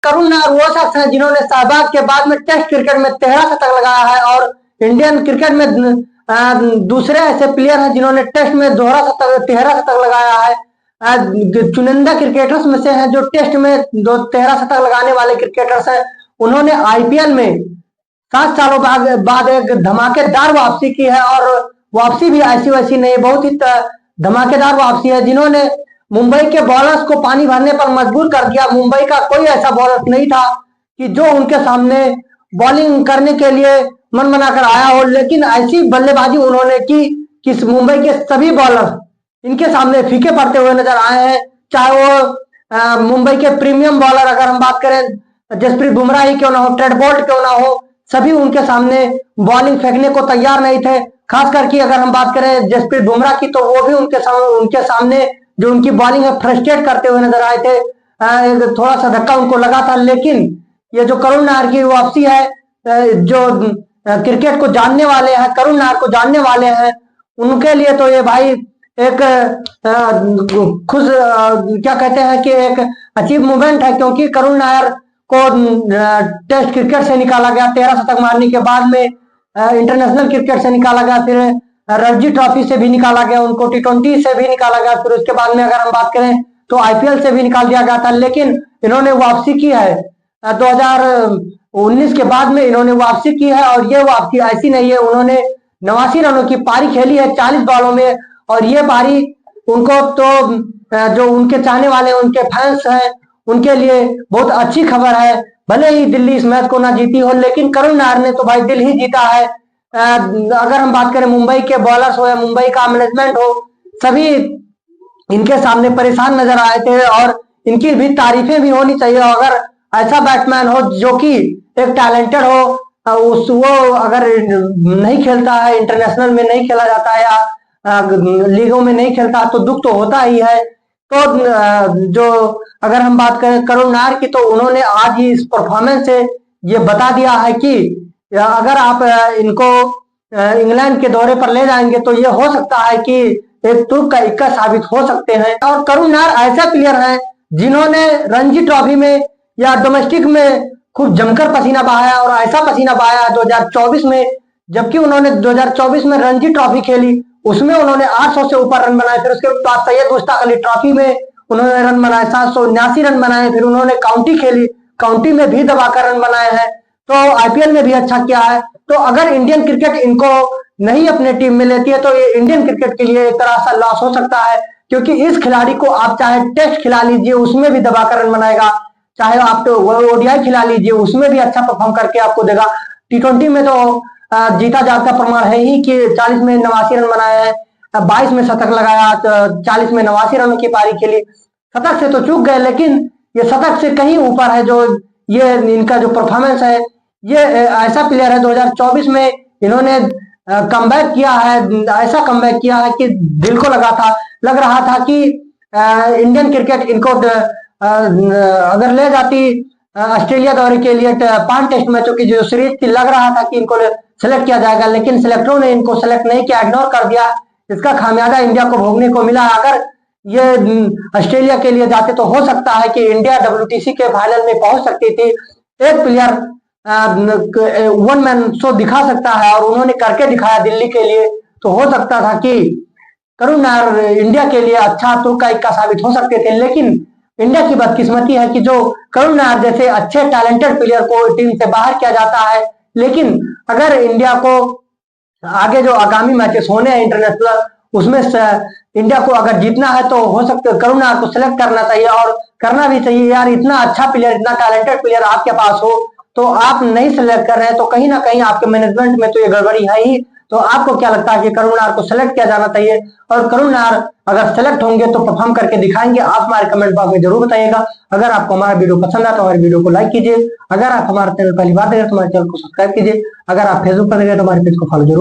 करुण नायर वो शख्स है जिन्होंने सहवाग के बाद में टेस्ट क्रिकेट में 13 शतक लगाया है और इंडियन क्रिकेट में दूसरे ऐसे प्लेयर हैं जिन्होंने टेस्ट में दोहरा शतक 13 शतक लगाया है। चुनिंदा क्रिकेटर्स में से हैं जो टेस्ट में 13 शतक लगाने वाले क्रिकेटर्स हैं। उन्होंने आईपीएल में 7 सालों बाद एक धमाकेदार वापसी की है और वापसी भी ऐसी वैसी नहीं, बहुत ही धमाकेदार वापसी है जिन्होंने मुंबई के बॉलर्स को पानी भरने पर मजबूर कर दिया। मुंबई का कोई ऐसा बॉलर नहीं था कि जो उनके सामने बॉलिंग करने के लिए मन बनाकर आया हो, लेकिन ऐसी बल्लेबाजी उन्होंने की कि मुंबई के सभी बॉलर इनके सामने फीके पड़ते हुए नजर आए हैं। चाहे वो मुंबई के प्रीमियम बॉलर अगर हम बात करें जसप्रीत बुमराह ही क्यों ना हो, ट्रेंट बोल्ट क्यों ना हो, सभी उनके सामने बॉलिंग फेंकने को तैयार नहीं थे। खास करके अगर हम बात करें जसप्रीत बुमराह की तो वो भी उनके सामने जो उनकी बॉलिंग है फ्रस्ट्रेट करते हुए नजर आए थे। थोड़ा सा धक्का उनको लगा था, लेकिन ये जो करुण नायर की वापसी है, जो क्रिकेट को जानने वाले हैं, करुण नायर को जानने वाले हैं, उनके लिए तो ये भाई एक खुश क्या कहते हैं कि एक अचीव मूवमेंट है, क्योंकि करुण नायर को टेस्ट क्रिकेट से निकाला गया 13 शतक मारने के बाद में, इंटरनेशनल क्रिकेट से निकाला गया, फिर रणजी ट्रॉफी से भी निकाला गया, उनको T20 से भी निकाला गया, फिर उसके बाद में अगर हम बात करें तो आईपीएल से भी निकाल दिया गया था। लेकिन इन्होंने वापसी की है 2019 के बाद में इन्होंने वापसी की है और ये वापसी ऐसी नहीं है। उन्होंने 89 रनों की पारी खेली है 40 बॉलों में और ये पारी उनको तो जो उनके चाहने वाले उनके फैंस हैं उनके लिए बहुत अच्छी खबर है। भले ही दिल्ली इस मैच को ना जीती हो, लेकिन करुण नायर ने तो भाई दिल ही जीता है। अगर हम बात करें मुंबई के बॉलर्स हो या मुंबई का मैनेजमेंट हो, सभी इनके सामने परेशान नजर आए थे और इनकी भी तारीफें भी होनी चाहिए। अगर ऐसा बैट्समैन हो जो कि एक टैलेंटेड हो, वो अगर नहीं खेलता है, इंटरनेशनल में नहीं खेला जाता है या लीगों में नहीं खेलता, तो दुख तो होता ही है। तो जो अगर हम बात करें करुण नायर की, तो उन्होंने आज ही इस परफॉर्मेंस से ये बता दिया है कि अगर आप इनको इंग्लैंड के दौरे पर ले जाएंगे तो ये हो सकता है कि एक तुर्क का इक्का साबित हो सकते हैं। और करुण नायर ऐसा प्लेयर है जिन्होंने रणजी ट्रॉफी में या डोमेस्टिक में खूब जमकर पसीना बहाया और ऐसा पसीना बहाया 2024 में, जबकि उन्होंने 2024 में रणजी ट्रॉफी खेली, उसमें उन्होंने 800 से ऊपर रन बनाए। फिर उसके बाद सैयद मुश्ताक अली ट्रॉफी में उन्होंने रन बनाए 779 रन बनाए। फिर उन्होंने काउंटी खेली, काउंटी में भी दबाकर रन बनाए हैं, तो आईपीएल में भी अच्छा किया है। तो अगर इंडियन क्रिकेट इनको नहीं अपने टीम में लेती है तो ये इंडियन क्रिकेट के लिए एक तरह से लॉस हो सकता है, क्योंकि इस खिलाड़ी को आप चाहे टेस्ट खिला लीजिए उसमें भी दबाकर रन बनाएगा, चाहे आप तो ओडीआई खिला लीजिए उसमें भी अच्छा परफॉर्म करके आपको देगा। T20 में तो जीता जाता प्रमाण है ही कि 40 में 89 रन बनाए हैं, 22 में शतक लगाया, 40 में 89 रनों की पारी खेली। शतक से तो चूक गए, लेकिन ये शतक से कहीं ऊपर है जो ये इनका जो परफॉर्मेंस है। ये ऐसा प्लेयर है 2024 में इन्होंने कमबैक किया है, ऐसा कमबैक किया है कि दिल को लग रहा था कि इंडियन क्रिकेट इनको अगर ले जाती ऑस्ट्रेलिया दौरे के लिए 5 टेस्ट मैचों की जो सीरीज थी, लग रहा था कि इनको सेलेक्ट किया जाएगा, लेकिन सिलेक्टरों ने इनको सेलेक्ट नहीं किया, इग्नोर कर दिया। इसका खामियाजा इंडिया को भोगने को मिला। अगर ये ऑस्ट्रेलिया के लिए जाते तो हो सकता है कि इंडिया WTC के फाइनल में पहुंच सकती थी। एक प्लेयर वन मैन शो दिखा सकता है और उन्होंने करके दिखाया दिल्ली के लिए, तो हो सकता था कि करुण नायर इंडिया के लिए अच्छा तुर्क का इक्का साबित हो सकते थे। लेकिन इंडिया की बदकिस्मती है कि जो करुण नायर जैसे अच्छे टैलेंटेड प्लेयर को टीम से बाहर किया जाता है। लेकिन अगर इंडिया को आगे जो आगामी मैचेस होने हैं इंटरनेशनल, उसमें इंडिया को अगर जीतना है तो हो सकता है करुण नायर को सिलेक्ट करना चाहिए और करना भी चाहिए। यार इतना अच्छा प्लेयर, इतना टैलेंटेड प्लेयर आपके पास हो तो आप नहीं सिलेक्ट कर रहे हैं, तो कहीं ना कहीं आपके मैनेजमेंट में तो ये गड़बड़ी है ही। तो आपको क्या लगता है कि करुण नायर को सिलेक्ट किया जाना चाहिए? और करुण नायर अगर सेलेक्ट होंगे तो परफॉर्म करके दिखाएंगे? आप हमारे कमेंट बॉक्स में जरूर बताइएगा। अगर आपको हमारा वीडियो पसंद आए तो हमारे वीडियो को लाइक कीजिए। अगर आप हमारे चैनल पहली बार देख रहे हैं तो हमारे चैनल को सब्सक्राइब कीजिए। अगर आप फेसबुक पर देख रहे हैं तो हमारे पेज को फॉलो जरूर